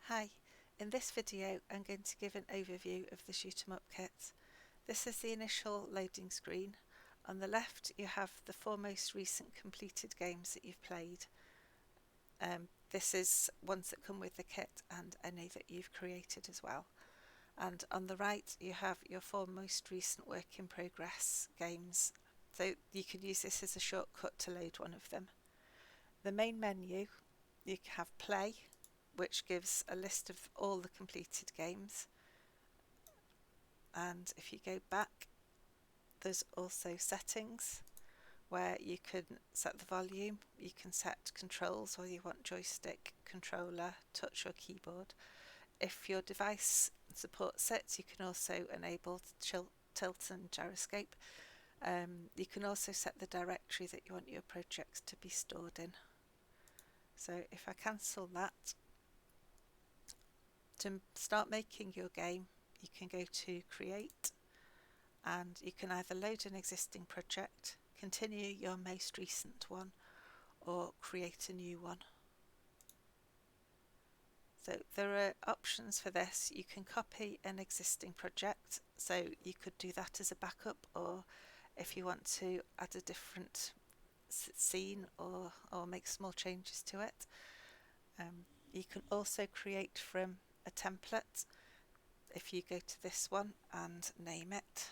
Hi, in this video I'm going to give an overview of the Shoot 'em Up kit. This is the initial loading screen. On the left you have the 4 most recent completed games that you've played. This is ones that come with the kit and any that you've created as well. And on the right you have your 4 most recent work in progress games, so you can use this as a shortcut to load one of them. The main menu, you have play, which gives a list of all the completed games, and if you go back there's also settings where you can set the volume, you can set controls whether you want joystick, controller, touch or keyboard. If your device supports it you can also enable tilt and gyroscope. You can also set the directory that you want your projects to be stored in. So if I cancel that, to start making your game you can go to create and you can either load an existing project, continue your most recent one or create a new one. So there are options for this. You can copy an existing project, so you could do that as a backup, or if you want to add a different scene or make small changes to it. You can also create from a template. If you go to this one and name it,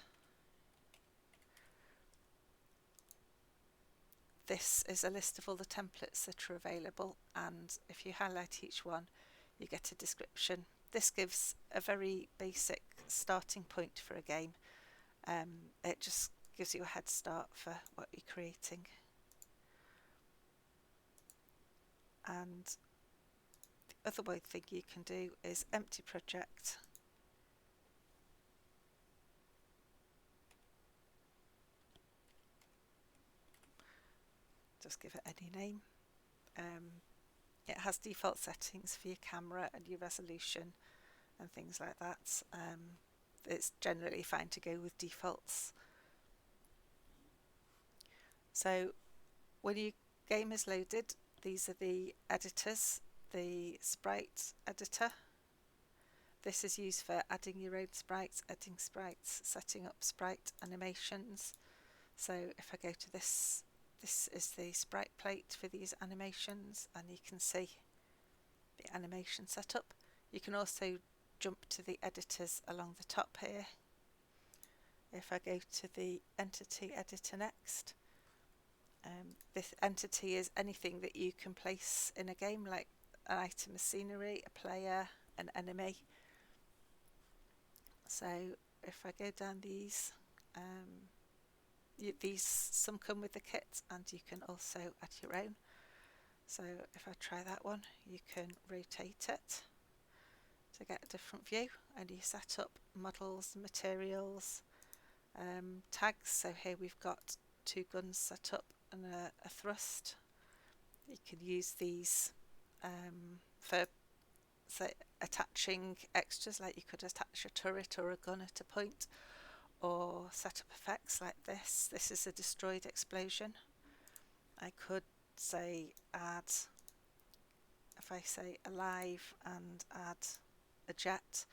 this is a list of all the templates that are available, and if you highlight each one you get a description. This gives a very basic starting point for a game. It just gives you a head start for what you're creating. And the other thing you can do is empty project, just give it any name. It has default settings for your camera and your resolution and things like that. It's generally fine to go with defaults. So when your game is loaded, these are the editors. The Sprites Editor. This is used for adding your own sprites, editing sprites, setting up sprite animations. So if I go to this is the sprite plate for these animations, and you can see the animation setup. You can also jump to the editors along the top here. If I go to the entity editor next, this entity is anything that you can place in a game, like an item of scenery, a player, an enemy. So if I go down these, some come with the kit and you can also add your own. So if I try that one, you can rotate it to get a different view, and you set up models, materials, tags. So here we've got 2 guns set up and a thrust. You can use these for, say, attaching extras, like you could attach a turret or a gun at a point, or set up effects like this. This is a destroyed explosion. I could say add, if I say alive and add a jet,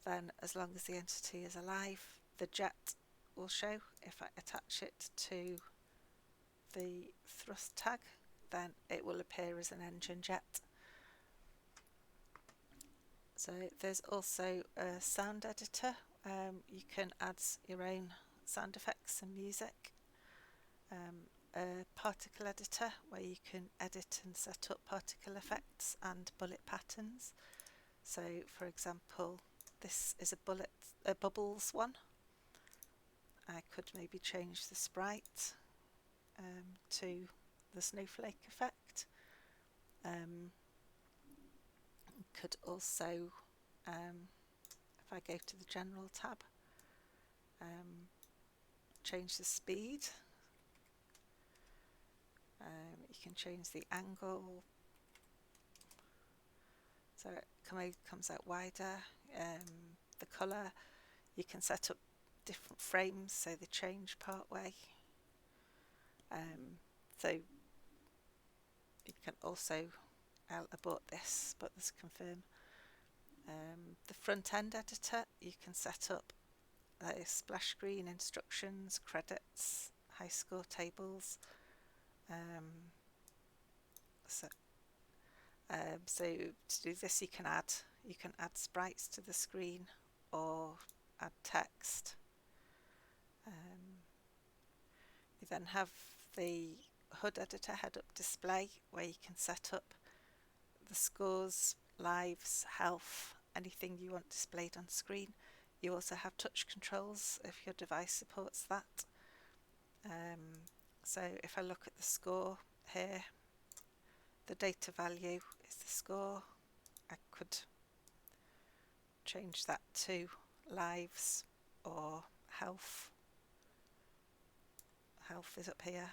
then as long as the entity is alive the jet will show. If I attach it to the thrust tag then it will appear as an engine jet. So there's also a sound editor. You can add your own sound effects and music. A particle editor where you can edit and set up particle effects and bullet patterns. So for example, this is a bubbles one. I could maybe change the sprite to the snowflake effect. Could also, if I go to the general tab, change the speed. You can change the angle, so it comes out wider. The colour, you can set up different frames so they change part way. So you can also, I'll abort this, but this confirm. The front end editor, you can set up a splash screen, instructions, credits, high score tables. So to do this, you can add sprites to the screen or add text. You then have the Hud Editor head-up display where you can set up the scores, lives, health, anything you want displayed on screen. You also have touch controls if your device supports that. So if I look at the score here, the data value is the score. I could change that to lives or health. Health is up here.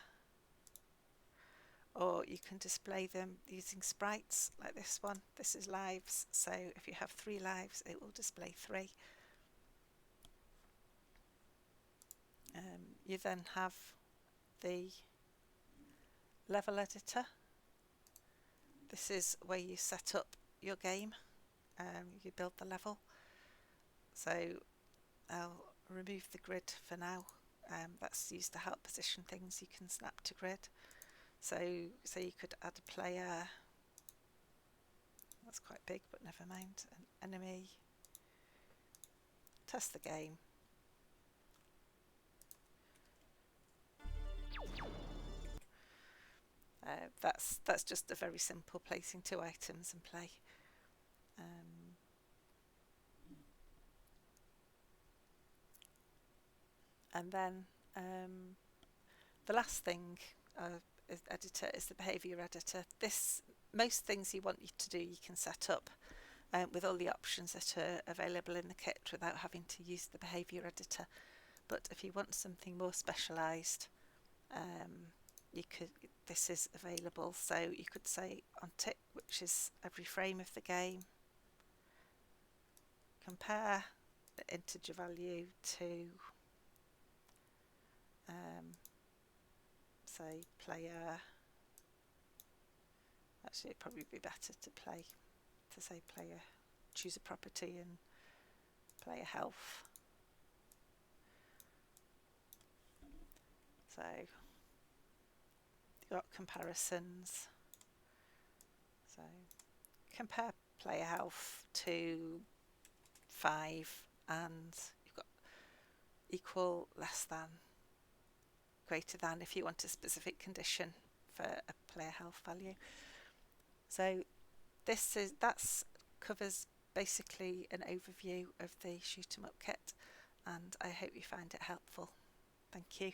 Or you can display them using sprites like this one. This is lives, so if you have 3 lives, it will display 3. You then have the level editor. This is where you set up your game. You build the level. So I'll remove the grid for now. That's used to help position things you can snap to grid. So you could add a player. That's quite big, but never mind. An enemy. Test the game. That's just a very simple placing 2 items and play. And then the last thing editor is the behaviour editor. Most things you want you to do you can set up with all the options that are available in the kit without having to use the behaviour editor. But if you want something more specialised, this is available. So you could say on tick, which is every frame of the game, compare the integer value to say player. Actually, it'd probably be better to say player, choose a property and player health. So you've got comparisons. So compare player health to 5, and you've got equal, less than, greater than if you want a specific condition for a player health value. So that covers basically an overview of the Shoot 'em Up kit, and I hope you find it helpful. Thank you.